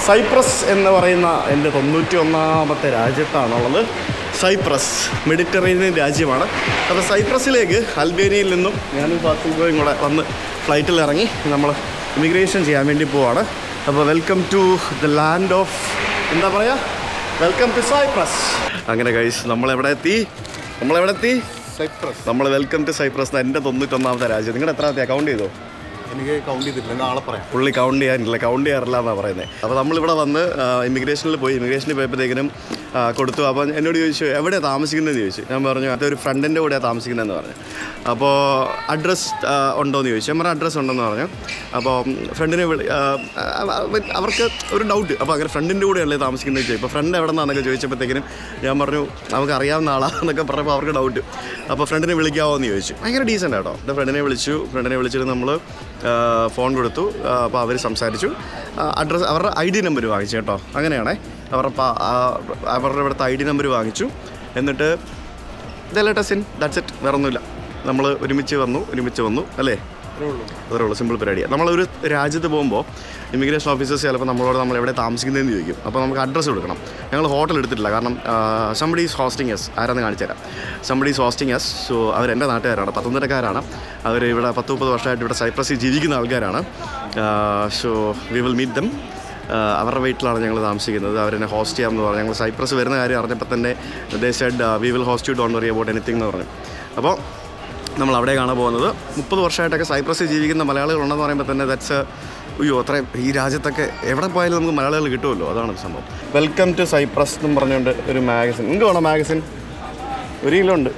Cyprus എന്ന് പറയുന്ന എൻ്റെ 91ാമത്തെ രാജ്യത്താണുള്ളത്. സൈപ്രസ് മെഡിറ്ററേനിയൻ രാജ്യമാണ്. അപ്പോൾ സൈപ്രസിലേക്ക് അൽബേനിയയിൽ നിന്നും ഞാനും ഫാത്തിമയും കൂടെ വന്ന് ഫ്ലൈറ്റിൽ ഇറങ്ങി നമ്മൾ ഇമിഗ്രേഷൻ ചെയ്യാൻ വേണ്ടി പോവാണ്. അപ്പോൾ welcome to the land of എന്താ പറയുക, വെൽക്കം ടു സൈപ്രസ്. അങ്ങനെ ഗൈസ് നമ്മളെവിടെ എത്തി? സൈപ്രസ്. നമ്മൾ വെൽക്കം ടു സൈപ്രസ്. എൻ്റെ 91ാമത്തെ രാജ്യം. നിങ്ങളുടെ എത്രാമത്തെ കൗണ്ട് ചെയ്തോ? എനിക്ക് കൗണ്ട് ചെയ്തിട്ടില്ല, നാളെ പറയാം. പുള്ളി കൗണ്ട് ചെയ്യാറില്ല എന്നാണ് പറയുന്നത്. അപ്പോൾ നമ്മളിവിടെ വന്ന് ഇമിഗ്രേഷനിൽ പോയപ്പോഴത്തേക്കിനും കൊടുത്തു. അപ്പോൾ എന്നോട് ചോദിച്ചു എവിടെയാണ് താമസിക്കുന്നതെന്ന് ചോദിച്ചു. ഞാൻ പറഞ്ഞു അതൊരു ഫ്രണ്ടിൻ്റെ കൂടെയാണ് താമസിക്കുന്നതെന്ന് പറഞ്ഞു. അപ്പോൾ അഡ്രസ്സ് ഉണ്ടോയെന്ന് ചോദിച്ചു. ഞാൻ പറഞ്ഞു അഡ്രസ്സ് ഉണ്ടെന്ന് പറഞ്ഞു. അപ്പോൾ ഫ്രണ്ടിനെ അവർക്ക് ഒരു ഡൗട്ട്. അപ്പോൾ അങ്ങനെ ഫ്രണ്ടിൻ്റെ കൂടെയല്ലേ താമസിക്കുന്നത് ചോദിച്ചു. ഇപ്പോൾ ഫ്രണ്ട് എവിടെ നിന്നാണെന്നൊക്കെ ചോദിച്ചപ്പോഴത്തേക്കിനും ഞാൻ പറഞ്ഞു നമുക്ക് അറിയാവുന്ന ആളാണെന്നൊക്കെ പറഞ്ഞപ്പോൾ അവർക്ക് ഡൗട്ട്. അപ്പോൾ ഫ്രണ്ടിനെ വിളിക്കാമോ എന്ന് ചോദിച്ചു. ഭയങ്കര ഡീസൻ്റ് കേട്ടോ. എൻ്റെ ഫ്രണ്ടിനെ വിളിച്ചിട്ട് നമ്മൾ ഫോൺ കൊടുത്തു. അപ്പോൾ അവർ സംസാരിച്ചു. അഡ്രസ്സ് അവരുടെ ID നമ്പർ വാങ്ങിച്ചു കേട്ടോ. അങ്ങനെയാണേ അവരുടെ ഇവിടുത്തെ ID നമ്പർ വാങ്ങിച്ചു. എന്നിട്ട് ദാറ്റ്സ് ഇറ്റ്. വേറെ ഒന്നുമില്ല. നമ്മൾ ഒരുമിച്ച് വന്നു അല്ലേ? അത്രേ ഉള്ളൂ. സിമ്പിൾ പരിപാടിയാണ്. നമ്മളൊരു രാജ്യത്ത് പോകുമ്പോൾ ഇമിഗ്രേഷൻ ഓഫീസേഴ്സ് ചിലപ്പോൾ നമ്മൾ എവിടെ താമസിക്കുന്നതെന്ന് ചോദിക്കും. അപ്പോൾ നമുക്ക് അഡ്രസ്സ് കൊടുക്കണം. ഞങ്ങൾ ഹോട്ടൽ എടുത്തിട്ടില്ല, കാരണം സംബഡി ഈസ് ഹോസ്റ്റിംഗ് എസ്. ആരാന്ന് കാണിച്ചു തരാം. Somebody is hosting us. So അവരെൻ്റെ നാട്ടുകാരാണ്, പത്തനംതിട്ടക്കാരാണ്. അവർ ഇവിടെ 10-30 വർഷമായിട്ട് ഇവിടെ സൈപ്രസിൽ ജീവിക്കുന്ന ആൾക്കാരാണ്. So we will meet them. അവരുടെ വീട്ടിലാണ് ഞങ്ങൾ താമസിക്കുന്നത്. അവരെന്നെ ഹോസ്റ്റ് ചെയ്യാമെന്ന് പറഞ്ഞു. ഞങ്ങൾ സൈപ്രസ് വരുന്ന കാര്യം അറിഞ്ഞപ്പോൾ തന്നെ they said we will host you, don't worry about anything എന്ന് പറഞ്ഞു. അപ്പോൾ നമ്മൾ അവിടെ കാണാൻ പോകുന്നത് 30 വർഷമായിട്ടൊക്കെ സൈപ്രസിൽ ജീവിക്കുന്ന മലയാളികളുണ്ടെന്ന് പറയുമ്പോൾ തന്നെ ദാറ്റ്സ് അത്രയും ഈ രാജ്യത്തൊക്കെ എവിടെ പോയാലും നമുക്ക് മലയാളികൾ കിട്ടുമല്ലോ. അതാണ് സംഭവം. വെൽക്കം ടു സൈപ്രസ് എന്നും പറഞ്ഞുകൊണ്ട് ഒരു മാഗസിൻ. നിങ്ങൾക്ക് വേണോ മാഗസിൻ? 1 കിലോ ഉണ്ട്.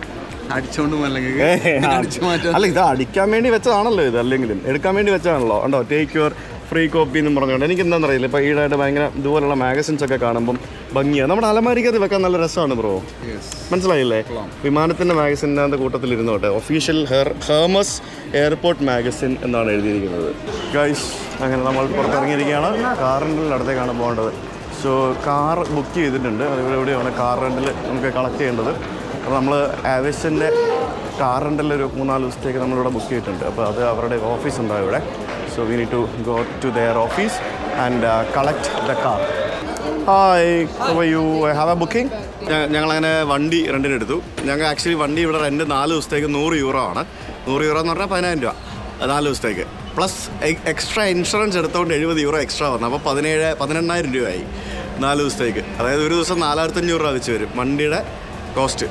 അല്ല, ഇത് അടിക്കാൻ വേണ്ടി വെച്ചതാണല്ലോ. ഇത് അല്ലെങ്കിലും എടുക്കാൻ വേണ്ടി വെച്ചതാണല്ലോ. ഉണ്ടോ ടേക്ക് യുവർ ഫ്രീ കോപ്പി എന്നും പറഞ്ഞുകൊണ്ട്. എനിക്ക് എന്താണെന്ന് അറിയില്ല, ഇപ്പോൾ ഈടായിട്ട് ഭയങ്കര ഇതുപോലുള്ള മാഗസിൻസ് ഒക്കെ കാണുമ്പം ഭംഗിയാണ്. നമ്മുടെ അലമാരിക്കത് വെക്കാൻ നല്ല രസമാണ് ബ്രോ. മനസ്സിലായില്ലേ? വിമാനത്തിൻ്റെ മാഗസിൻ്റെ കൂട്ടത്തിലിരുന്നോട്ടെ. ഒഫീഷ്യൽ ഹെർമസ് എയർപോർട്ട് മാഗസിൻ എന്നാണ് എഴുതിയിരിക്കുന്നത്. ഗൈസ് അങ്ങനെ നമ്മൾ പുറത്തിറങ്ങിയിരിക്കുകയാണ്. കാർ റെൻ്റിൽ അടുത്തേക്കാണ് പോകേണ്ടത്. സോ കാർ ബുക്ക് ചെയ്തിട്ടുണ്ട്. അതുപോലെ എവിടെയാണ് കാർ റെൻ്റിൽ നമുക്ക് കളക്ട് ചെയ്യേണ്ടത്. അപ്പോൾ നമ്മൾ ആവേശൻ്റെ കാർ റെൻ്റിൽ ഒരു 3-4 ദിവസത്തേക്ക് നമ്മളിവിടെ ബുക്ക് ചെയ്തിട്ടുണ്ട്. അപ്പോൾ അത് അവരുടെ ഓഫീസ് ഉണ്ടാവും ഇവിടെ. So we need to go to their office and collect the car. Hi, how are you? Have a booking? ഞങ്ങളങ്ങനെ വണ്ടി റെൻറ്റിനെടുത്തു. ഞങ്ങൾ ആക്ച്വലി വണ്ടി ഇവിടെ റെൻറ്റ് 4 ദിവസത്തേക്ക് 100 യൂറോ ആണ്. 100 യൂറോ എന്ന് പറഞ്ഞാൽ 10,000 രൂപ 4 ദിവസത്തേക്ക്. പ്ലസ് എക്സ്ട്രാ ഇൻഷുറൻസ് എടുത്തുകൊണ്ട് 70 യൂറോ എക്സ്ട്രാ വന്നു. അപ്പോൾ 18,000 രൂപയായി 4 ദിവസത്തേക്ക്. അതായത് ഒരു ദിവസം 4,500 രൂപ വെച്ച് വരും വണ്ടിയുടെ കോസ്റ്റ്.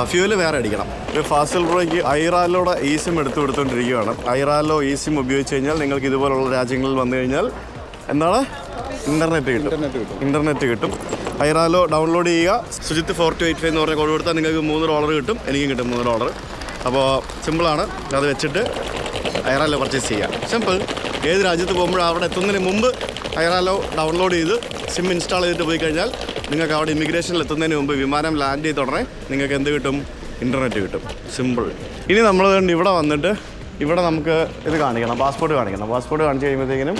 ഫ്യൂവല് വേറെ അടിക്കണം. ഒരു ഫാസിൽ ബ്രോയ്ക്ക് ഐറാലോടെ സിം എടുത്തുകൊണ്ടിരിക്കുകയാണ്. ഐറാലോ സിം ഉപയോഗിച്ച് കഴിഞ്ഞാൽ നിങ്ങൾക്ക് ഇതുപോലുള്ള രാജ്യങ്ങളിൽ വന്നു കഴിഞ്ഞാൽ എന്താണ് ഇൻ്റർനെറ്റ് കിട്ടും. ഐറാലോ ഡൗൺലോഡ് ചെയ്യുക. സുജിത്ത് 4285 എന്ന് പറഞ്ഞ കോഡ് കൊടുത്താൽ നിങ്ങൾക്ക് $3 കിട്ടും. എനിക്കും കിട്ടും $3. അപ്പോൾ സിമ്പിളാണ്. അത് വെച്ചിട്ട് ഐറാലോ പർച്ചേസ് ചെയ്യുക. സിമ്പിൾ. ഏത് രാജ്യത്ത് പോകുമ്പോഴും അവിടെ എത്തുന്നതിന് മുമ്പ് ഐറാലോ ഡൗൺലോഡ് ചെയ്ത് സിം ഇൻസ്റ്റാൾ ചെയ്തിട്ട് പോയി കഴിഞ്ഞാൽ നിങ്ങൾക്ക് അവിടെ ഇമിഗ്രേഷനിൽ എത്തുന്നതിന് മുമ്പ് വിമാനം ലാൻഡ് ചെയ്ത് ഉടനെ നിങ്ങൾക്ക് എന്ത് കിട്ടും? ഇൻ്റർനെറ്റ് കിട്ടും. സിമ്പിൾ. ഇനി നമ്മൾ ഇവിടെ വന്നിട്ട് ഇവിടെ നമുക്ക് ഇത് കാണിക്കണം, പാസ്പോർട്ട് കാണിക്കണം. പാസ്പോർട്ട് കാണിച്ച് കഴിയുമ്പോഴത്തേക്കിനും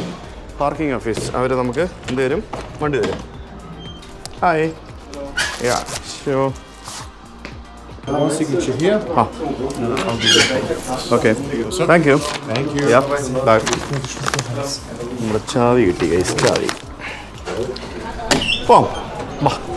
പാർക്കിംഗ് ഓഫീസ് അവർ നമുക്ക് എന്ത് തരും? വണ്ടി തരും. Hi. Yeah show. Signature here. Okay. Thank you. Yeah. Bye. നമ്മുടെ ചാവി കിട്ടി. ചാവി പോം.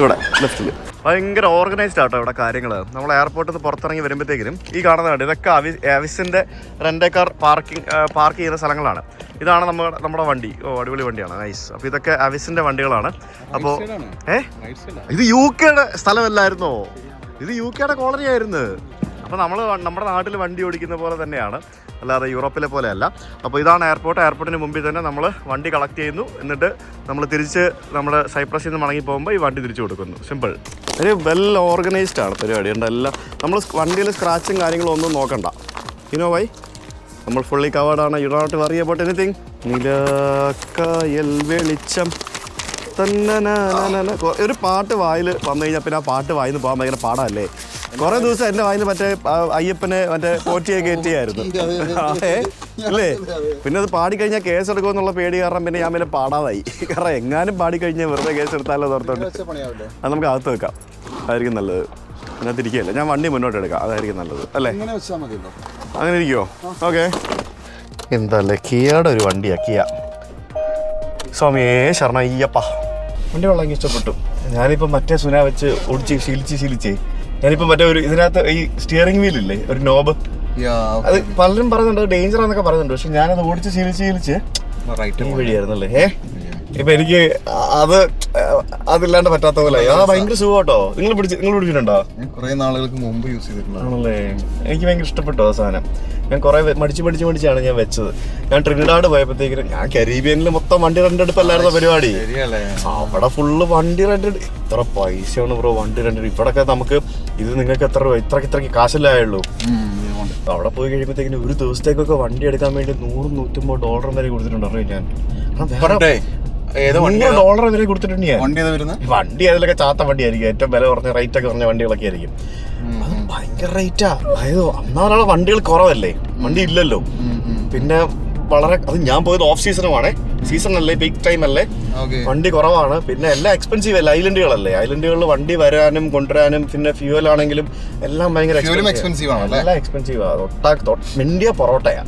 ഇവിടെ ലെഫ്റ്റിൽ ഭയങ്കര ഓർഗനൈസ്ഡ് ആട്ടോ ഇവിടെ കാര്യങ്ങൾ. നമ്മൾ എയർപോർട്ടിൽ നിന്ന് പുറത്തിറങ്ങി വരുമ്പോഴത്തേക്കിനും ഈ കാണുന്നതാണ്. ഇതൊക്കെ ആവിസിൻ്റെ റെൻ്റ് കാർ പാർക്ക് ചെയ്യുന്ന സ്ഥലങ്ങളാണ്. ഇതാണ് നമ്മുടെ വണ്ടി. അടിപൊളി വണ്ടിയാണ്. നൈസ്. അപ്പോൾ ഇതൊക്കെ ആവിസിൻ്റെ വണ്ടികളാണ്. അപ്പോൾ ഇത് UK സ്ഥലമല്ലായിരുന്നോ? ഇത് UK കോളനി ആയിരുന്നു. അപ്പോൾ നമ്മൾ നമ്മുടെ നാട്ടിൽ വണ്ടി ഓടിക്കുന്ന പോലെ തന്നെയാണ്, അല്ലാതെ യൂറോപ്പിലെ പോലെ അല്ല. അപ്പോൾ ഇതാണ് എയർപോർട്ട്. എയർപോർട്ടിന് മുമ്പിൽ തന്നെ നമ്മൾ വണ്ടി കളക്ട് ചെയ്യുന്നു. എന്നിട്ട് നമ്മൾ തിരിച്ച് നമ്മുടെ സൈപ്രസിൽ നിന്ന് മടങ്ങി പോകുമ്പോൾ ഈ വണ്ടി തിരിച്ചു കൊടുക്കുന്നു. സിമ്പിൾ. ഒരു വെൽ ഓർഗനൈസ്ഡ് ആണ് പരിപാടി. ഉണ്ട് എല്ലാം. നമ്മൾ വണ്ടിയിൽ സ്ക്രാച്ചും കാര്യങ്ങളും ഒന്നും നോക്കണ്ട. You know why? നമ്മൾ ഫുള്ളി കവേർഡാണ്. You don't worry about anything. നിലക്കയൽ വെളിച്ചം തന്നെ. ഒരു പാട്ട് വായിൽ വന്നു കഴിഞ്ഞാൽ പിന്നെ ആ പാട്ട് വായിൽ നിന്ന് പോകാൻ ഭയങ്കര പാടല്ലേ? കുറേ ദിവസം എൻ്റെ വായിൽ മറ്റേ അയ്യപ്പനെ പോറ്റിയെ കയറ്റിയായിരുന്നു അല്ലേ? പിന്നെ അത് പാടിക്കഴിഞ്ഞാൽ കേസ് എടുക്കുമെന്നുള്ള പേടി കാരണം പിന്നെ ഞാൻ പിന്നെ പാടാതായി. കാരണം എങ്ങാനും പാടിക്കഴിഞ്ഞാൽ വെറുതെ കേസ് എടുത്താലോ ഓർത്തോണ്ട് അത് നമുക്ക് അകത്ത് വെക്കാം. അതായിരിക്കും നല്ലത്. അതിനകത്ത് ഇരിക്കുകയല്ലേ, ഞാൻ വണ്ടി മുന്നോട്ട് എടുക്കാം. അതായിരിക്കും നല്ലത് അല്ലേ? അങ്ങനെ ഇരിക്കുമോ? ഓക്കെ. എന്താല്ലേ കിയയുടെ ഒരു വണ്ടിയാണ്. കിയ സ്വാമിയേ ശരണം അയ്യപ്പ. വണ്ടി വളരെ ഇഷ്ടപ്പെട്ടു. ഞാനിപ്പോൾ മറ്റേ സുന വെച്ച് ഓടിച്ച് ശീലിച്ചേ ഞാനിപ്പോൾ മറ്റേ ഒരു ഇതിനകത്ത് ഈ സ്റ്റിയറിംഗ് വീലില്ലേ ഒരു നോബ്, അത് പലരും പറയുന്നുണ്ട് ഡേഞ്ചർ ആണെന്നൊക്കെ പറയുന്നുണ്ട്. പക്ഷെ ഞാനത് ഓടിച്ച് ശീലിച്ച് ഈ വഴിയായിരുന്നല്ലേ. ഇപ്പൊ എനിക്ക് അതില്ലാണ്ട് പറ്റാത്ത പോലെ ഭയങ്കര സുഖം കേട്ടോ. നിങ്ങൾ പിടിച്ചിട്ടുണ്ടോ? കുറെ നാളുകൾക്ക് മുമ്പ് യൂസ് ചെയ്തിട്ടുണ്ട്. ആണല്ലേ, എനിക്ക് ഭയങ്കര ഇഷ്ടപ്പെട്ടു ആ സാധനം. ഞാൻ കുറെ മടിച്ചാണ് ഞാൻ വെച്ചത്. ഞാൻ ട്രിനിഡാഡ് പോയപ്പോഴത്തേക്കും ഞാൻ കരീബിയനിൽ മൊത്തം വണ്ടി റെന്റ് എടുപ്പല്ലായിരുന്നോ പരിപാടി. അവിടെ ഫുള്ള് വണ്ടി റെന്റ്. ഇത്ര പൈസയാണ് ബ്രോ വണ്ടി റെന്റ്. ഇവിടൊക്കെ നമുക്ക് ഇത് നിങ്ങൾക്ക് എത്ര രൂപ ഇത്രക്ക് കാശല്ലായുള്ളൂ. അവിടെ പോയി കഴിയുമ്പോഴത്തേക്കിന് ഒരു ദിവസത്തേക്കൊക്കെ വണ്ടി എടുക്കാൻ വേണ്ടി $100-150 വരെ കൊടുത്തിട്ടുണ്ടോ ഞാൻ. $100 വരെ കൊടുത്തിട്ടുണ്ട് ഞാൻ. വണ്ടി അതിലൊക്കെ ചാത്ത വണ്ടിയായിരിക്കും, ഏറ്റവും വില കുറഞ്ഞ റേറ്റ് ഒക്കെ പറഞ്ഞ വണ്ടികളൊക്കെ ആയിരിക്കും. അത് ഭയങ്കര റേറ്റാ. അതായത് അന്നാളെ വണ്ടികൾ കുറവല്ലേ, വണ്ടി ഇല്ലല്ലോ. പിന്നെ വളരെ അത് ഞാൻ പോയത് ഓഫ് സീസണുമാണ്, സീസൺ അല്ലേ, പീക്ക് ടൈം അല്ലേ, വണ്ടി കുറവാണ്. പിന്നെ എല്ലാം എക്സ്പെൻസീവ് അല്ലേ, ഐലൻഡുകളല്ലേ. ഐലൻഡുകളിൽ വണ്ടി വരാനും കൊണ്ടുവരാനും പിന്നെ ഫ്യൂവൽ ആണെങ്കിലും എല്ലാം ഭയങ്കര എക്സ്പെൻസീവ് ആണ്. എല്ലാം എക്സ്പെൻസീവാ. മിണ്ടിയ പൊറോട്ടയാ,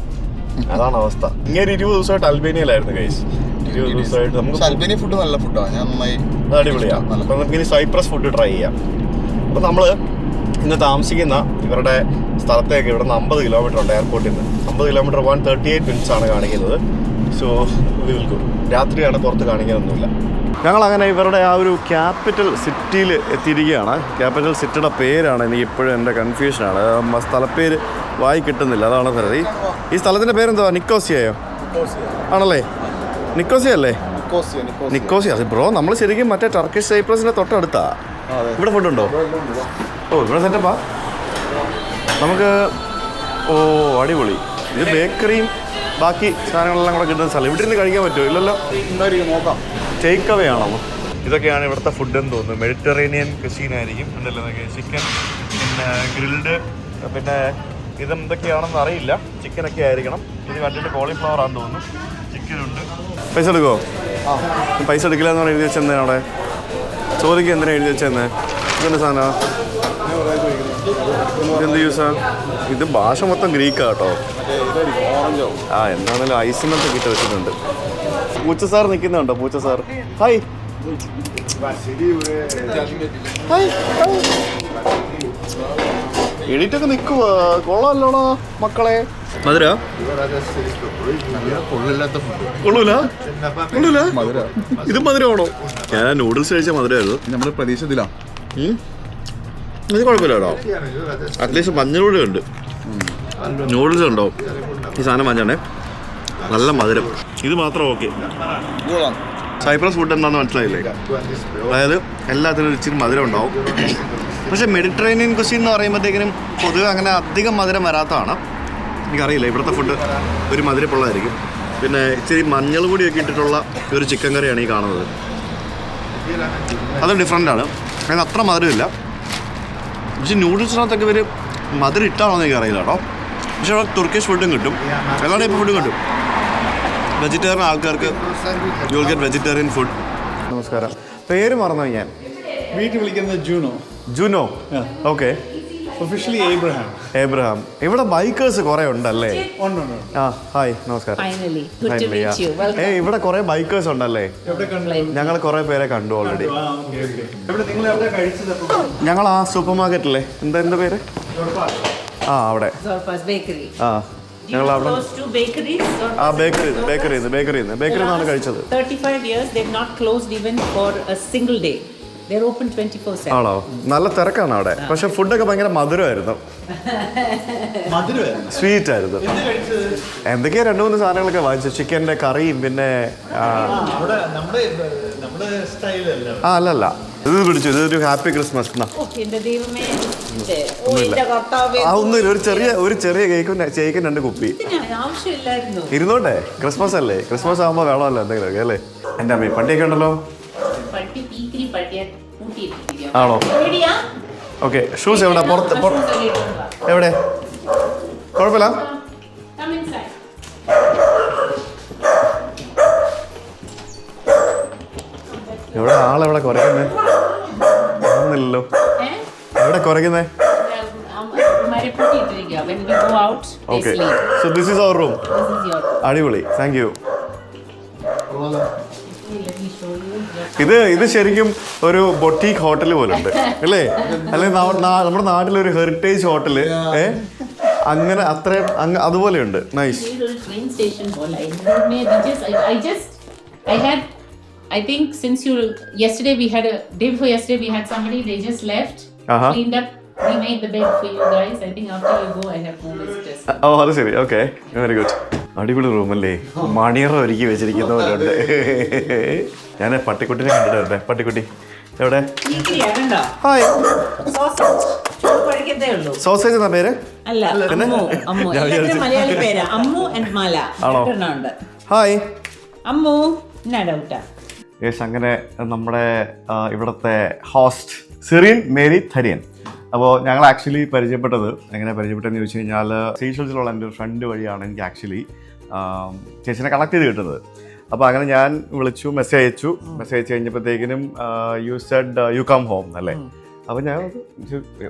അതാണ് അവസ്ഥ. ഇങ്ങനെ 20 ദിവസമായിട്ട് അൽബേനിയയിലായിരുന്നു ഗൈസ്. 20 ദിവസമായിട്ട് നമുക്ക് അൽബേനിയ ഫുഡ് നല്ല ഫുഡാണ്, ഞാൻ നന്നായി അടിപൊളിയാണ്. അപ്പം നമുക്കിനി സൈപ്രസ് ഫുഡ് ട്രൈ ചെയ്യാം. അപ്പം നമ്മൾ ഇന്ന് താമസിക്കുന്ന ഇവരുടെ സ്ഥലത്തേക്ക് ഇവിടെ നിന്ന് 50 കിലോമീറ്റർ ഉണ്ട് എയർപോർട്ടിൽ നിന്ന്. 50 കിലോമീറ്റർ 138 മിനിറ്റ്സ് ആണ് കാണിക്കുന്നത്. സോ രാത്രിയാണ്, പുറത്ത് കാണിക്കാനൊന്നുമില്ല. ഞങ്ങളങ്ങനെ ഇവരുടെ ആ ഒരു ക്യാപിറ്റൽ സിറ്റിയിൽ എത്തിയിരിക്കുകയാണ്. ക്യാപിറ്റൽ സിറ്റിയുടെ പേരാണ് എനിക്ക് ഇപ്പോഴും എൻ്റെ കൺഫ്യൂഷനാണ്. സ്ഥലപ്പേര് വായി കിട്ടുന്നില്ല, അതാണ് സരി. ഈ സ്ഥലത്തിൻ്റെ പേരെന്താ? നിക്കോസിയയോ ആണല്ലേ? നിക്കോസിയ അല്ലേ? നിക്കോസിയ. ബ്രോ നമ്മൾ ശരിക്കും മറ്റേ ടർക്കിഷ് സൈപ്രസിൻ്റെ തൊട്ടടുത്താ. ഇവിടെ ഫുഡുണ്ടോ? ഓ ഇവിടെ സെറ്റപ്പാ നമുക്ക്. ഓ അടിപൊളി. ഇത് ബേക്കറിയും ബാക്കി സാധനങ്ങളെല്ലാം കൂടെ കിട്ടുന്ന സ്ഥലം. ഇവിടെ നിന്ന് കഴിക്കാൻ പറ്റുമോ? ഇല്ലല്ലോ, നോക്കാം. ടേക്ക് അവേ ആണോ? ഇതൊക്കെയാണ് ഇവിടുത്തെ ഫുഡ് എന്ന് തോന്നുന്നു. മെഡിറ്ററേനിയൻ ക്വസീൻ ആയിരിക്കും. ഉണ്ടല്ലോ ചിക്കൻ, പിന്നെ ഗ്രിൽഡ്, പിന്നെ ഇതെന്തൊക്കെയാണെന്ന് അറിയില്ല. ചിക്കനൊക്കെ ആയിരിക്കണം. ഇത് കണ്ടിട്ട് കോളിഫ്ലവർ ആണെന്ന് തോന്നുന്നു. ചിക്കനുണ്ട്. പൈസ എടുക്കുമോ? പൈസ എടുക്കില്ല എന്ന് പറഞ്ഞാൽ എഴുതി വെച്ചെന്നേ അവിടെ ചോദിക്കുക. എന്തിനാണ് എഴുതി വെച്ചെന്ന്? ഇതെന്താ സാധനം? ഇതെന്ത് യൂസാ? ഇത് ഭാഷ മൊത്തം ഗ്രീക്കാ കേട്ടോ. എന്താണെങ്കിലും ഐസിനൊക്കെ കിട്ടി വെച്ചിട്ടുണ്ട്. പൂച്ച സാർ നിൽക്കുന്നുണ്ടോ? പൂച്ച സാർ ഹായ് എണീറ്റൊക്കെ നിൽക്കുക. കൊള്ളാമല്ലോടാ മക്കളെ. മധുര കൊള്ളൂല? ഇത് മധുരമാണോ? ഞാൻ നൂഡിൽസ് കഴിച്ച മധുരമായിരുന്നു. നമ്മുടെ പ്രതീക്ഷത്തിലാ. ഇത് കുഴപ്പമില്ല കേട്ടോ. അറ്റ്ലീസ്റ്റ് മഞ്ഞളൂടെ ഉണ്ട്. നൂഡിൽസ് ഉണ്ടോ? ഈ സാധനം മഞ്ഞാണേ, നല്ല മധുരം. ഇത് മാത്രം ഓക്കെ. സൈപ്രസ് ഫുഡ് എന്താണെന്ന് മനസ്സിലായില്ലേ? അതായത് എല്ലാത്തിനും ഇച്ചിരി മധുരം ഉണ്ടാവും. പക്ഷേ മെഡിറ്ററേനിയൻ ക്വസ്റ്റ്യൻ എന്ന് പറയുമ്പോഴത്തേക്കിനും പൊതുവെ അങ്ങനെ അധികം മധുരം വരാത്തതാണ്. എനിക്കറിയില്ല, ഇവിടുത്തെ ഫുഡ് ഒരു മധുരപ്പുള്ളതായിരിക്കും. പിന്നെ ഇച്ചിരി മഞ്ഞൾ പൊടിയൊക്കെ ഇട്ടിട്ടുള്ള ഒരു ചിക്കൻ കറിയാണ് ഈ കാണുന്നത്. അത് ഡിഫറെൻ്റാണ്. അതിന് അത്ര മധുരമില്ല. പക്ഷേ നൂഡിൽസിനകത്തൊക്കെ ഇവർ മധുരം ഇട്ടാണോ എന്ന് എനിക്കറിയില്ല കേട്ടോ. പക്ഷേ അവിടെ തുർക്കിഷ് ഫുഡും കിട്ടും, എല്ലാ ടൈപ്പ് ഫുഡും കിട്ടും. വെജിറ്റേറിയൻ ആൾക്കാർക്ക് you will get vegetarian food. നമസ്കാരം. പേര് മറന്നു ഞാൻ. വീട്ടിൽ വിളിക്കുന്നത് Juno. Juno, okay. Officially Abraham. ഇവിടെ ബൈക്കേഴ്സ് കുറെ ഉണ്ടല്ലേ? ഉണ്ട്. ഹായ്, നമസ്കാരം. ഇവിടെ കുറെ ബൈക്കേഴ്സ് ഉണ്ടല്ലേ? ഞങ്ങൾ കുറെ പേരെ കണ്ടു ഓൾറെഡി. ഞങ്ങൾ ആ സൂപ്പർ മാർക്കറ്റില്ലേ, എന്താ പേര്? അവിടെ ഞങ്ങൾ അവിടെ ബേക്കറി നിന്നാണ് കഴിച്ചത്. 35 years they've not closed even for a single day. They're open 24/7. ആണോ? നല്ല തിരക്കാണ് അവിടെ. പക്ഷെ ഫുഡൊക്കെ ഭയങ്കര മധുരമായിരുന്നു, സ്വീറ്റ് ആയിരുന്നു. എന്തൊക്കെയാ 2-3 സാധനങ്ങളൊക്കെ വാങ്ങിച്ചു. ചിക്കൻ്റെ കറിയും പിന്നെ അല്ലല്ല ഇത് പിടിച്ചു. ഇതൊരു ഹാപ്പി ക്രിസ്മസ്. ഒന്നുമില്ല, ഒരു ചെറിയ കേക്കും 2 കുപ്പി. ഇരുന്നോട്ടെ, ക്രിസ്മസ് അല്ലേ? ക്രിസ്മസ് ആകുമ്പോൾ വേണമല്ലോ എന്തെങ്കിലും അല്ലേ? എൻ്റെ അമ്മ പട്ടിയൊക്കെ ഉണ്ടല്ലോ. ആണോ? ഓക്കെ. ഷൂസ് എവിടെ? പുറത്ത് എവിടെ? കുഴപ്പമില്ല. എവിടെ ആളെവിടെ കുറയ്ക്കുന്നേ? ഒന്നുമില്ലല്ലോ. എവിടെ കുറയ്ക്കുന്നേ? Okay. So this is our room. അടിപൊളി, thank you. let me show you. ഇത് ശരിക്കും ഒരു ബൊട്ടീക്ക് ഹോട്ടൽ പോലെ ഉണ്ട് അല്ലേ? അല്ലെങ്കിൽ നമ്മുടെ നാട്ടിലൊരു ഹെറിറ്റേജ് ഹോട്ടല് അങ്ങനെ അത്രയും അതുപോലെയുണ്ട്. Nice. Train station hall. I think since yesterday we had day before yesterday we had somebody, they just left, cleaned up, we made the bed for you guys. I think after you go I have more visitors. അത് ശരി. Okay, very good. അടിപൊളി റൂമല്ലേ? മണിയറ ഒരുക്കി വെച്ചിരിക്കുന്നവരുണ്ട്. ഞാൻ പട്ടിക്കുട്ടിനെ കണ്ടിട്ട് വരട്ടെ. പട്ടിക്കുട്ടി എവിടെ? Hi. Sausage എന്നാ പേര്? മലയാളി പേരാ Ammu and Mala. Hi Ammu. എന്നാ ഡൗട്ടാ? യെസ്, അങ്ങനെ നമ്മുടെ ഇവിടുത്തെ ഹോസ്റ്റ് സിറിൻ മേരി ധരിയൻ. അപ്പോൾ ഞങ്ങൾ ആക്ച്വലി പരിചയപ്പെട്ടത് എങ്ങനെ പരിചയപ്പെട്ടതെന്ന് ചോദിച്ചു കഴിഞ്ഞാൽ സീഷൽസിലുള്ള എൻ്റെ ഒരു ഫ്രണ്ട് വഴിയാണ് എനിക്ക് ആക്ച്വലി ചേച്ചിനെ കണക്ട് ചെയ്ത് കിട്ടുന്നത്. അപ്പോൾ അങ്ങനെ ഞാൻ വിളിച്ചു, മെസ്സേജ് അയച്ചു കഴിഞ്ഞപ്പോഴത്തേക്കിനും you said you come home അല്ലേ. അപ്പോൾ ഞാൻ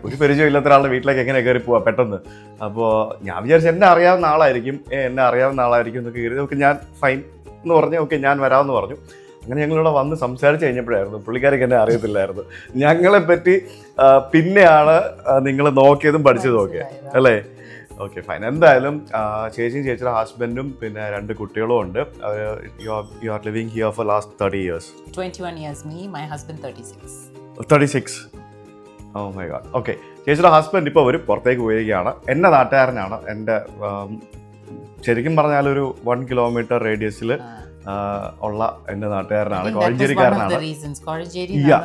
ഒരു പരിചയമില്ലാത്ത ഒരാളുടെ വീട്ടിലേക്ക് എങ്ങനെ കയറി പോവാം പെട്ടെന്ന്. അപ്പോൾ ഞാൻ വിചാരിച്ചു എന്നെ അറിയാവുന്ന ആളായിരിക്കും എന്നൊക്കെ കയറി. ഓക്കെ, ഞാൻ ഫൈൻ എന്ന് പറഞ്ഞു. ഓക്കെ, ഞാൻ വരാമെന്ന് പറഞ്ഞു. അങ്ങനെ ഞങ്ങളിവിടെ വന്ന് സംസാരിച്ച് കഴിഞ്ഞപ്പോഴായിരുന്നു പുള്ളിക്കാർക്ക് എന്നെ അറിയത്തില്ലായിരുന്നു. ഞങ്ങളെപ്പറ്റി പിന്നെയാണ് നിങ്ങൾ നോക്കിയതും പഠിച്ചതും ഒക്കെ അല്ലേ? Okay, fine. എന്തായാലും ചേച്ചിയുടെ ഹസ്ബൻഡും പിന്നെ 2 കുട്ടികളും ഉണ്ട്. You are living here for last 30 years. 21 years me, my husband 36. 36. Oh my God. Okay, ചേച്ചിയുടെ ഹസ്ബൻഡ് ഇപ്പോൾ ഒരു പുറത്തേക്ക് പോയിരിക്കുകയാണ്. എൻ്റെ നാട്ടുകാരനാണ്. എൻ്റെ ശരിക്കും പറഞ്ഞാൽ ഒരു 1 kilometer റേഡിയസിൽ ഉള്ള എൻ്റെ നാട്ടുകാരനാണ്. കോഴഞ്ചേരിക്കാരനാണ്.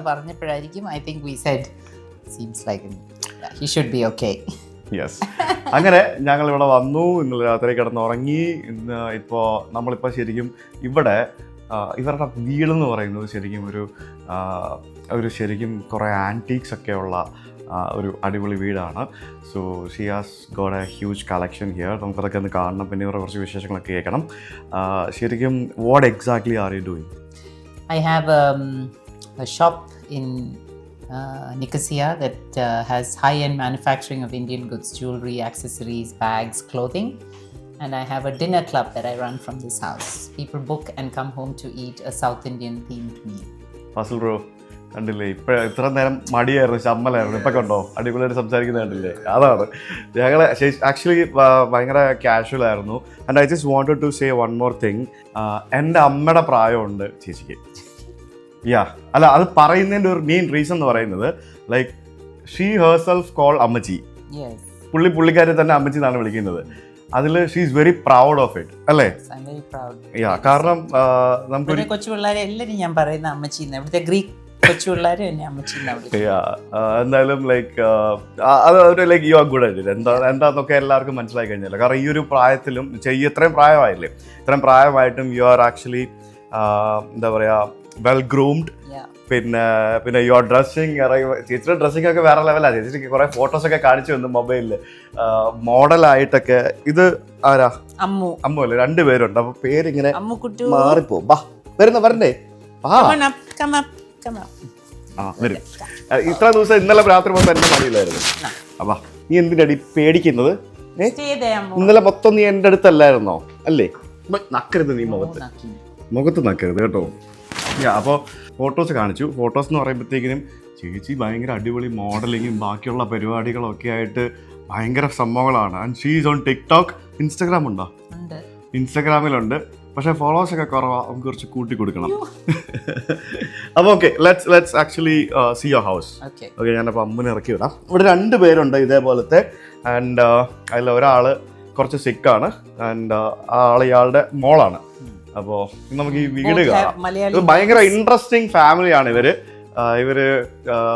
പറഞ്ഞപ്പോഴായിരിക്കും I think we said seems like he should be okay. Yes. അങ്ങനെ ഞങ്ങളിവിടെ വന്നു. ഇന്നലെ രാത്രി കിടന്നുറങ്ങി. ഇപ്പോൾ നമ്മളിപ്പോൾ ശരിക്കും ഇവിടെ ഇവരുടെ വീടെന്ന് പറയുന്നത് ശരിക്കും ഒരു ശരിക്കും കുറേ ആൻറ്റീക്സ് ഒക്കെ ഉള്ള ഒരു അടിപൊളി വീടാണ്. So she has got a huge collection here. നമുക്കതൊക്കെ ഒന്ന് കാണണം, പിന്നെ ഇവരുടെ കുറച്ച് വിശേഷങ്ങളൊക്കെ കേൾക്കണം. ശരിക്കും what exactly are you doing? I have a shop in Nicosia that has high-end manufacturing of Indian goods, jewelry, accessories, bags, clothing. And I have a dinner club that I run from this house. People book and come home to eat a South Indian themed meal. Fasal bro കണ്ടില്ലേ? ഇത്ര നേരം മടിയായിരുന്നു, ചമ്മലായിരുന്നു. ഇപ്പം കണ്ടോ അടിപൊളിയായിട്ട് സംസാരിക്കുന്നത് കണ്ടില്ലേ? അതാണ് ഞങ്ങൾ ആക്ച്വലി ഭയങ്കര കാഷ്വൽ ആയിരുന്നു. And I just wanted to say one more thing. എൻ്റെ അമ്മയുടെ പ്രായമുണ്ട് ചേച്ചിക്ക്. അല്ല, അത് പറയുന്നതിൻ്റെ ഒരു മെയിൻ റീസൺ എന്ന് പറയുന്നത് ലൈക്ക് ഷീ ഹേർസെൽഫ് കോൾ അമ്മച്ചി. പുള്ളിക്കാരെ തന്നെ അമ്മച്ചി എന്നാണ് വിളിക്കുന്നത്. അതിൽ she is very proud of it അല്ലേ? കാരണം നമുക്ക് കൊച്ചു പിള്ളേരെ എല്ലാവരും ഞാൻ പറയുന്ന അമ്മച്ചി, ഇവിടുത്തെ ഗ്രീക്ക് കൊച്ചു പിള്ളേരെ എന്നെ അമ്മച്ചി. എന്തായാലും ലൈക്ക് അത് like you are good at it. എന്താന്നൊക്കെ എല്ലാവർക്കും മനസ്സിലായി കഴിഞ്ഞല്ലോ. കാരണം ഈ ഒരു പ്രായത്തിലും ഇത്രയും പ്രായമായില്ലേ, ഇത്രയും പ്രായമായിട്ടും യു ആർ ആക്ച്വലി എന്താ പറയുക വെൽ ഗ്രൂംഡ്. പിന്നെ യുവർ ഡ്രസ്സിങ്, ചേച്ചിയുടെ ഡ്രസ്സിംഗ് ഒക്കെ വേറെ ലെവലാണ്. ചേച്ചിക്ക് കുറെ ഫോട്ടോസൊക്കെ കാണിച്ചു വന്നു മൊബൈലിൽ മോഡലായിട്ടൊക്കെ. ഇത് ആരാ? അമ്മു അല്ലേ? 2 പേരുണ്ട്. അപ്പൊ പേരിങ്ങനെ മാറിപ്പോ. വരണ്ടേ? വരും. ഇത്ര ദിവസം ഇന്നലെ രാത്രി മൊത്തം എന്റെ മടിയിലായിരുന്നു. അപ്പാ നീ എന്തിനടി പേടിക്കുന്നത്? ഇന്നലെ മൊത്തം നീ എൻ്റെ അടുത്തല്ലായിരുന്നോ? അല്ലേ? നക്കരുത്, നീ മുഖത്ത് നക്കരുത് കേട്ടോ. അപ്പോൾ ഫോട്ടോസ് കാണിച്ചു. ഫോട്ടോസ് എന്ന് പറയുമ്പോഴത്തേക്കിനും ചേച്ചി ഭയങ്കര അടിപൊളി മോഡലിങ്ങും ബാക്കിയുള്ള പരിപാടികളൊക്കെ ആയിട്ട് ഭയങ്കര സംഭവങ്ങളാണ്. And she is on TikTok. Instagram ഉണ്ടോ? ഇൻസ്റ്റാഗ്രാമിലുണ്ട്, പക്ഷേ ഫോളോവേഴ്സൊക്കെ കുറവാണ്. നമുക്ക് കുറച്ച് കൂട്ടി കൊടുക്കണം. അപ്പോൾ okay, let's actually see your house. Okay, ഞാനപ്പോൾ അമ്മനെ ഇറക്കി വിടാം. ഇവിടെ 2 പേരുണ്ട് ഇതേപോലത്തെ. ആൻഡ് അതിൽ ഒരാൾ കുറച്ച് സിക്കാണ്. ആൻഡ് ഇയാളുടെ മോളാണ്. അപ്പോൾ നമുക്ക് ഈ വീട് കാണാം. ഇത് ഭയങ്കര ഇൻട്രസ്റ്റിംഗ് ഫാമിലിയാണ് ഇവര്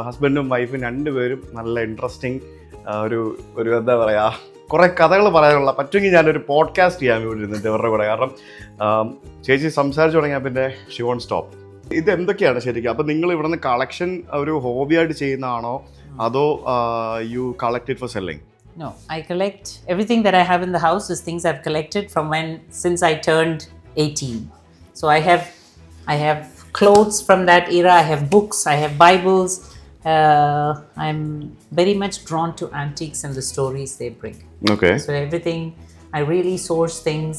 ഹസ്ബൻഡും വൈഫും 2 പേരും നല്ല ഇൻട്രസ്റ്റിംഗ് ഒരു എന്താ പറയുക, കുറേ കഥകൾ പറയാനുള്ള പറ്റുമെങ്കിൽ ഞാനൊരു പോഡ്കാസ്റ്റ് ചെയ്യാൻ വേണ്ടി ഇരുന്നിട്ട് ഇവരുടെ കൂടെ. കാരണം ചേച്ചി സംസാരിച്ചു തുടങ്ങിയാൽ പിന്നെ ഷി വോണ്ട് സ്റ്റോപ്പ്. ഇത് എന്തൊക്കെയാണ് ശരിക്കും? അപ്പം നിങ്ങൾ ഇവിടെ നിന്ന് കളക്ഷൻ ഒരു ഹോബിയായിട്ട് ചെയ്യുന്നതാണോ അതോ you collect it for selling? No, I collect everything that I have in the house is things I've collected from since I turned 18. So I have clothes from that era, I have books, I have Bibles. I'm very much drawn to antiques and the stories they bring. Okay. So everything, I really source things.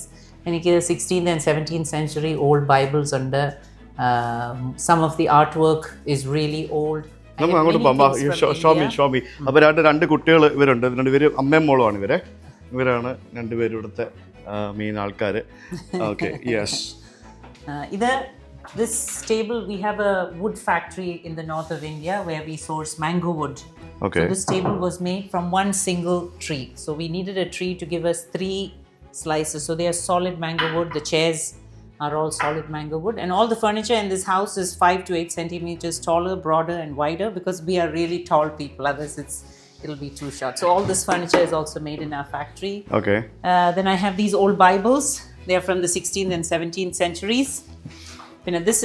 എനിക്ക് 16th and 17th century old Bibles ഉണ്ട്. Some of the artwork is really old. I നമുക്ക് have അങ്ങോട്ട് many പോകാം. things from Xiaomi India. Xiaomi. അപ്പോൾ രണ്ട് കുട്ടികൾ ഇവരുണ്ട്. രണ്ടുപേര് അമ്മയും മോളുമാണ് ഇവരാണ് രണ്ടുപേരും ഇവിടുത്തെ മെയിൻ ആൾക്കാർ. Okay, yes. This table, we have a wood factory in the north of India where we source mango wood. Okay. So this table was made from one single tree. So we needed a tree to give us 3 slices. So they are solid mango wood. The chairs are all solid mango wood. And all the furniture in this house is 5 to 8 centimeters taller, broader and wider because we are really tall people. Otherwise it'll be too short. So all this furniture is also made in our factory. Okay. Then I have these old Bibles. They are from the 16th and 17th centuries. You know, this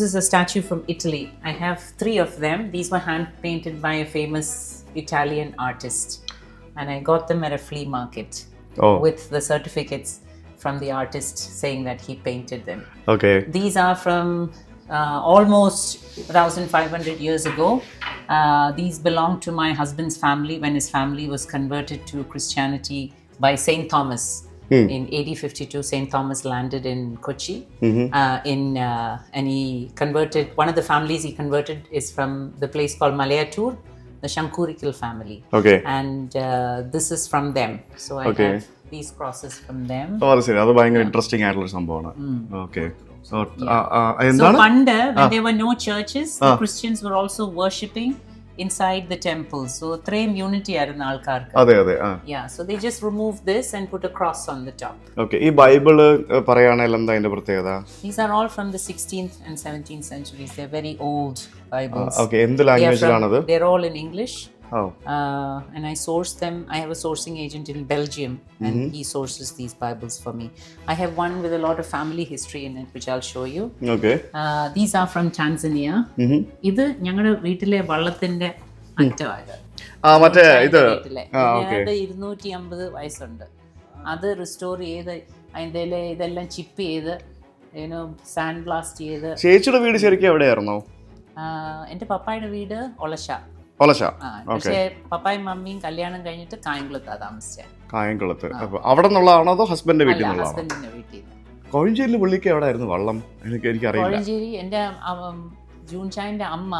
is a statue from Italy. I have 3 of them. These were hand painted by a famous Italian artist, and I got them at a flea market with the certificates from the artist saying that he painted them. Okay. These are from almost 1500 years ago. These belong to my husband's family when his family was converted to Christianity by Saint Thomas. In AD 52, Saint Thomas landed in Kochi. And he converted, one of the families he converted is from the place called Malayattur, the Shankurikil family. Okay. And this is from them. So I have these crosses from them. അത് ശരി. അത് ഭയങ്കര interesting ആയിട്ടുള്ള സംഭവമാണ്. Okay. So എന്താണ്? Panda, when there were no churches, the Christians were also worshipping inside the temple. So three unity ആയിരുന്നു ആൾക്കാർക്ക്. അതെ അതെ. Yeah, so they just removed this and put a cross on the top. Okay. ഈ Bible പറയുകയാണെങ്കിൽ എന്താ അതിന്റെ പ്രത്യേകത? These are all from the 16th and 17th centuries. They're very old Bibles. Okay. എന്ത് ലാംഗ്വേജിലാണത്? They're all in English. Oh. And I source them. I have a sourcing agent in Belgium, and he sources these Bibles for me. I have one with a lot of family history in it, which I'll show you. Okay. These are from Tanzania. ഇത് ഞങ്ങളുടെ വീട്ടിലെ വള്ളത്തിന്റെ അറ്റമാണ്. മറ്റേ ഇത് 250 വയസ്സുണ്ട്. അത് restore ചെയ്ത് അതിൻ്റെ ഇതെല്ലാം ചിപ്പ് ചെയ്ത് സാൻഡ് ബ്ലാസ്റ്റ് ചെയ്ത്. ചേച്ചിയുടെ വീട് ശരിക്കും എവിടെയായിരുന്നു? എൻ്റെ പപ്പായുടെ വീട് ഒളശ. പക്ഷേ പപ്പായും മമ്മിയും കല്യാണം കഴിഞ്ഞിട്ട് കായംകുളത്താണ് താമസിച്ചത്. കായംകുളത്ത്. അവിടെ നിന്നുള്ളതാണോ അതോ ഹസ്ബൻഡിന്റെ വീട്ടിൽ നിന്നുള്ളതാണോ? ഹസ്ബൻഡിന്റെ വീട്ടിൽ. കോഴഞ്ചേരിയിൽ പുള്ളിക്ക് എവിടെ ആയിരുന്നു വള്ളം? എനിക്കറിയില്ല. കോഴഞ്ചേരി എൻ്റെ ജൂൺ ചായന്റെ അമ്മ